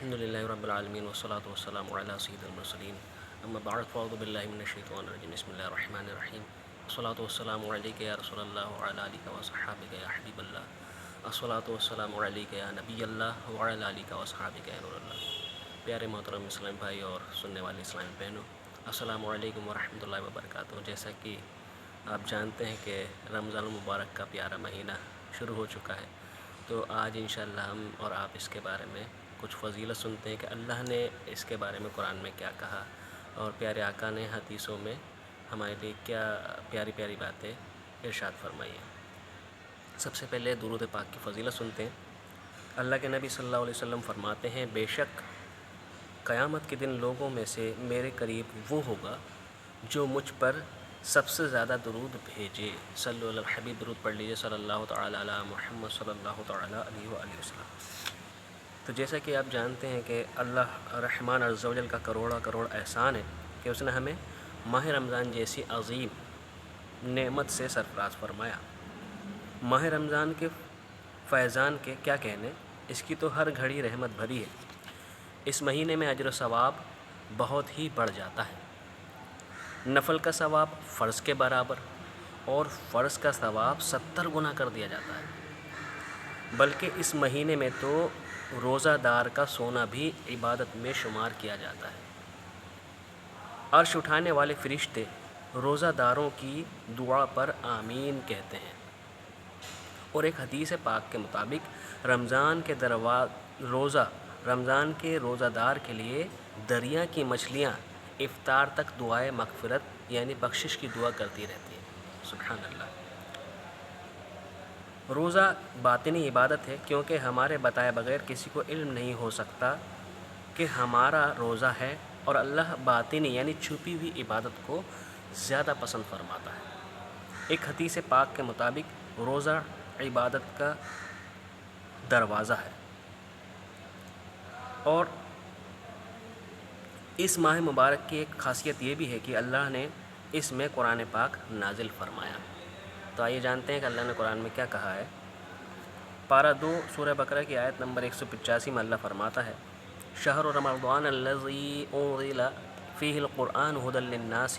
الحمد لله رب العالمين والصلاة والسلام على سيد المرسلين أما بعد فأعوذ بالله من الشيطان الرجيم بسم الله الرحمن الرحيم الصلاة والسلام عليك يا رسول الله وعلى آلك وصحابك يا حبيب الله الصلاة والسلام عليك يا نبي الله وعلى آلك وصحابك يا نور الله. پیارے محترم اسلام بھائی اور سننے والے اسلام بہنوں، السلام علیکم ورحمۃ اللہ وبرکاتہ. جیسا کہ آپ جانتے ہیں کہ رمضان المبارک کا پیارا مہینہ شروع ہو چکا ہے، تو آج انشاءاللہ ہم اور آپ اس کے بارے میں کچھ فضیلت سنتے ہیں کہ اللہ نے اس کے بارے میں قرآن میں کیا کہا اور پیارے آقا نے حدیثوں میں ہمارے لیے کیا پیاری پیاری باتیں ارشاد فرمائی ہیں. سب سے پہلے درود پاک کی فضیلت سنتے ہیں. اللہ کے نبی صلی اللہ علیہ وسلم فرماتے ہیں، بے شک قیامت کے دن لوگوں میں سے میرے قریب وہ ہوگا جو مجھ پر سب سے زیادہ درود بھیجے. صلی اللہ الحبیب، درود پڑھ لیجیے صلی اللہ تعالیٰ علی محمد صلی اللہ تعالیٰ علیہ وآلہ وسلم. تو جیسا کہ آپ جانتے ہیں کہ اللہ رحمان عز و جل کا کروڑا کروڑ احسان ہے کہ اس نے ہمیں ماہ رمضان جیسی عظیم نعمت سے سرفراز فرمایا. ماہ رمضان کے فیضان کے کیا کہنے، اس کی تو ہر گھڑی رحمت بھری ہے. اس مہینے میں اجر و ثواب بہت ہی بڑھ جاتا ہے. نفل کا ثواب فرض کے برابر اور فرض کا ثواب 70 گنا کر دیا جاتا ہے. بلکہ اس مہینے میں تو روزہ دار کا سونا بھی عبادت میں شمار کیا جاتا ہے. عرش اٹھانے والے فرشتے روزہ داروں کی دعا پر آمین کہتے ہیں. اور ایک حدیث پاک کے مطابق رمضان کے روزہ دار کے لیے دریا کی مچھلیاں افطار تک دعائے مغفرت یعنی بخشش کی دعا کرتی رہتی ہیں. سبحان اللہ. روزہ باطنی عبادت ہے کیونکہ ہمارے بتائے بغیر کسی کو علم نہیں ہو سکتا کہ ہمارا روزہ ہے، اور اللہ باطنی یعنی چھپی ہوئی عبادت کو زیادہ پسند فرماتا ہے. ایک حدیث پاک کے مطابق روزہ عبادت کا دروازہ ہے. اور اس ماہ مبارک کی ایک خاصیت یہ بھی ہے کہ اللہ نے اس میں قرآن پاک نازل فرمایا. تو آئیے جانتے ہیں کہ اللہ نے قرآن میں کیا کہا ہے. پارہ 2 سورہ بقرہ کی آیت نمبر 185 میں اللہ فرماتا ہے، شہر رمضان الذی انزل فیہ القرآن ھدی للناس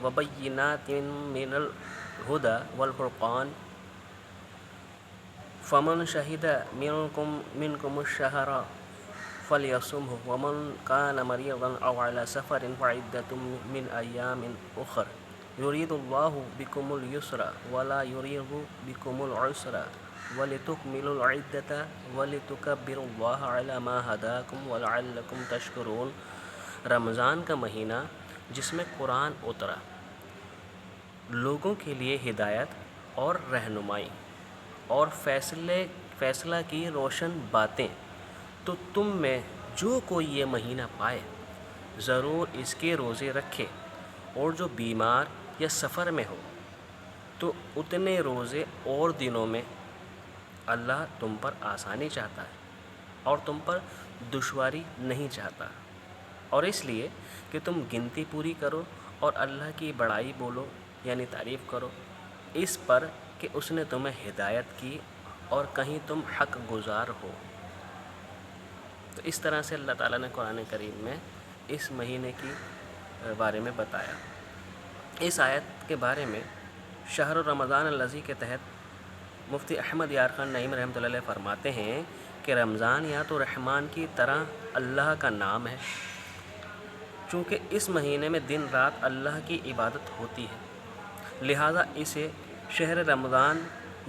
وبینات من الھدی والفرقان فمن شہد منکم الشہر فلیصمہ ومن کان مریضا او علی سفر فعدۃ من ایام اخر یرید اللہ بکم الیسر ولا یرید بکم العسر وَلِتُكْمِلُوا الْعِدَّةَ وَلِتُكَبِّرُوا اللَّهَ عَلَى مَا هَدَاكُمْ وَلَعَلَّكُمْ تَشْكُرُونَ. رمضان کا مہینہ جس میں قرآن اترا، لوگوں کے لیے ہدایت اور رہنمائی اور فیصلہ کی روشن باتیں. تو تم میں جو کوئی یہ مہینہ پائے ضرور اس کے روزے رکھے، اور جو بیمار یا سفر میں ہو تو اتنے روزے اور دنوں میں اللہ تم پر آسانی چاہتا ہے اور تم پر دشواری نہیں چاہتا، اور اس لیے کہ تم گنتی پوری کرو اور اللہ کی بڑائی بولو یعنی تعریف کرو اس پر کہ اس نے تمہیں ہدایت کی اور کہیں تم حق گزار ہو. تو اس طرح سے اللہ تعالیٰ نے قرآن کریم میں اس مہینے کی بارے میں بتایا. اس آیت کے بارے میں شہر رمضان الذی کے تحت مفتی احمد یار خان نعیم رحمۃ اللہ علیہ فرماتے ہیں کہ رمضان یا تو رحمان کی طرح اللہ کا نام ہے، چونکہ اس مہینے میں دن رات اللہ کی عبادت ہوتی ہے، لہٰذا اسے شہر رمضان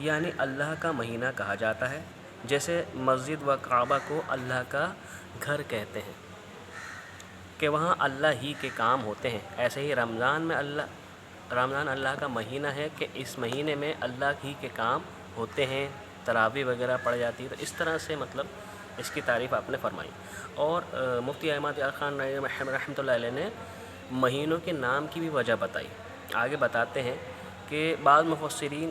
یعنی اللہ کا مہینہ کہا جاتا ہے. جیسے مسجد و کعبہ کو اللہ کا گھر کہتے ہیں کہ وہاں اللہ ہی کے کام ہوتے ہیں، ایسے ہی رمضان اللہ کا مہینہ ہے کہ اس مہینے میں اللہ ہی کے کام ہوتے ہیں، تراویح وغیرہ پڑھ جاتی ہے. تو اس طرح سے مطلب اس کی تعریف آپ نے فرمائی. اور مفتی احمد یار خان رحمۃ اللہ علیہ نے مہینوں کے نام کی بھی وجہ بتائی. آگے بتاتے ہیں کہ بعض مفسرین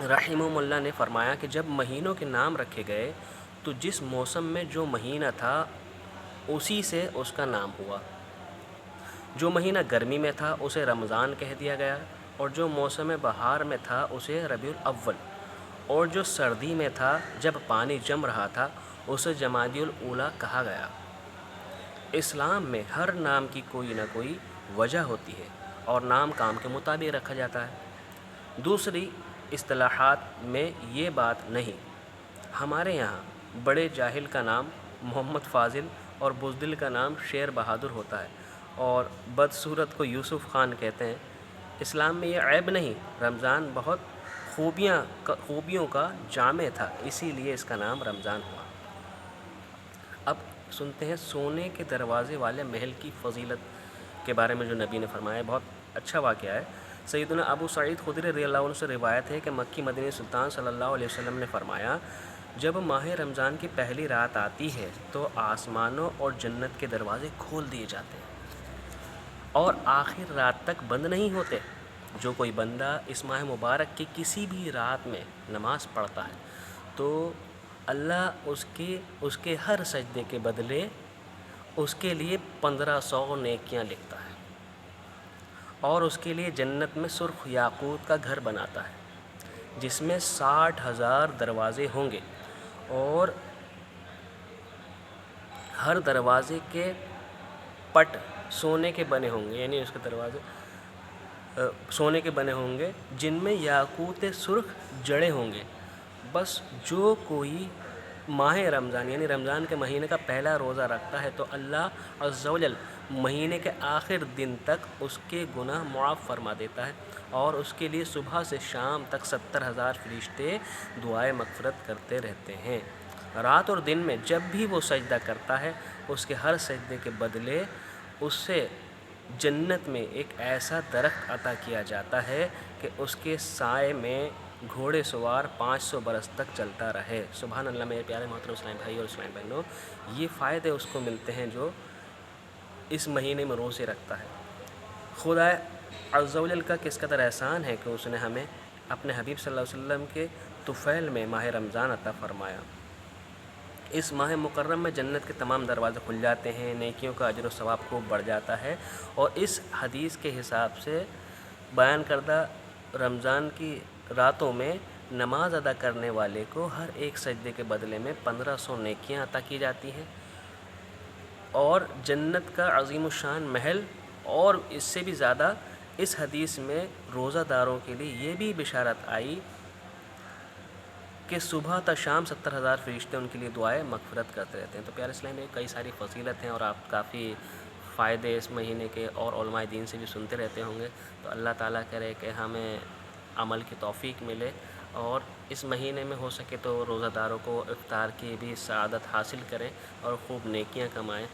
رحمہم اللہ نے فرمایا کہ جب مہینوں کے نام رکھے گئے تو جس موسم میں جو مہینہ تھا اسی سے اس کا نام ہوا. جو مہینہ گرمی میں تھا اسے رمضان کہہ دیا گیا، اور جو موسم بہار میں تھا اسے ربیع الاول، اور جو سردی میں تھا جب پانی جم رہا تھا اسے جمادی الاولیٰ کہا گیا۔ اسلام میں ہر نام کی کوئی نہ کوئی وجہ ہوتی ہے اور نام کام کے مطابق رکھا جاتا ہے۔ دوسری اصطلاحات میں یہ بات نہیں۔ ہمارے یہاں بڑے جاہل کا نام محمد فاضل اور بزدل کا نام شیر بہادر ہوتا ہے اور بدصورت کو یوسف خان کہتے ہیں۔ اسلام میں یہ عیب نہیں، رمضان بہت خوبیوں کا جامع تھا، اسی لیے اس کا نام رمضان ہوا۔ اب سنتے ہیں سونے کے دروازے والے محل کی فضیلت کے بارے میں جو نبی نے فرمایا، بہت اچھا واقعہ ہے۔ سیدنا ابو سعید خدری رضی اللہ عنہ سے روایت ہے کہ مکی مدنی سلطان صلی اللہ علیہ وسلم نے فرمایا، جب ماہ رمضان کی پہلی رات آتی ہے تو آسمانوں اور جنت کے دروازے کھول دیے جاتے ہیں اور آخر رات تک بند نہیں ہوتے۔ جو کوئی بندہ اس ماہ مبارک کی کسی بھی رات میں نماز پڑھتا ہے تو اللہ اس کے ہر سجدے کے بدلے اس کے لیے 1500 نیکیاں لکھتا ہے اور اس کے لیے جنت میں سرخ یاقوت کا گھر بناتا ہے جس میں 60,000 دروازے ہوں گے اور ہر دروازے کے پٹ سونے کے بنے ہوں گے، یعنی اس کے دروازے سونے کے بنے ہوں گے جن میں یاقوت سرخ جڑے ہوں گے۔ بس جو کوئی ماہ رمضان یعنی رمضان کے مہینے کا پہلا روزہ رکھتا ہے تو اللہ عز و جل مہینے کے آخر دن تک اس کے گناہ معاف فرما دیتا ہے اور اس کے لیے صبح سے شام تک 70,000 فرشتے دعائے مغفرت کرتے رہتے ہیں۔ رات اور دن میں جب بھی وہ سجدہ کرتا ہے اس کے ہر سجدے کے بدلے اس سے جنت میں ایک ایسا درخت عطا کیا جاتا ہے کہ اس کے سائے میں گھوڑے سوار 500 برس تک چلتا رہے۔ سبحان اللہ میرے پیارے محترم اسلام بھائی اور اسلام بہنوں، یہ فائدے اس کو ملتے ہیں جو اس مہینے میں روزے رکھتا ہے۔ خدا عز و جل کا کس قدر احسان ہے کہ اس نے ہمیں اپنے حبیب صلی اللہ علیہ وسلم کے طفیل میں ماہ رمضان عطا فرمایا۔ اس ماہ مکرم میں جنت کے تمام دروازے کھل جاتے ہیں، نیکیوں کا اجر و ثواب خوب بڑھ جاتا ہے اور اس حدیث کے حساب سے بیان کردہ رمضان کی راتوں میں نماز ادا کرنے والے کو ہر ایک سجدے کے بدلے میں 1500 نیکیاں عطا کی جاتی ہیں اور جنت کا عظیم الشان محل، اور اس سے بھی زیادہ اس حدیث میں روزہ داروں کے لیے یہ بھی بشارت آئی کہ صبح تا شام 70,000 فرشتے ان کے لیے دعائے مغفرت کرتے رہتے ہیں۔ تو پیارے اسلام میں کئی ساری فضیلت ہیں اور آپ کافی فائدے اس مہینے کے اور علماء دین سے بھی سنتے رہتے ہوں گے۔ تو اللہ تعالیٰ کرے کہ ہمیں عمل کی توفیق ملے اور اس مہینے میں ہو سکے تو روزہ داروں کو افطار کی بھی سعادت حاصل کریں اور خوب نیکیاں کمائیں،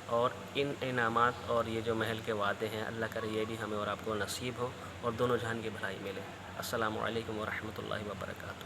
اور ان انعامات اور یہ جو محل کے وعدے ہیں اللہ کرے یہ بھی ہمیں اور آپ کو نصیب ہو اور دونوں جہان کی بھلائی ملے۔ السلام علیکم ورحمۃ اللہ وبرکاتہ۔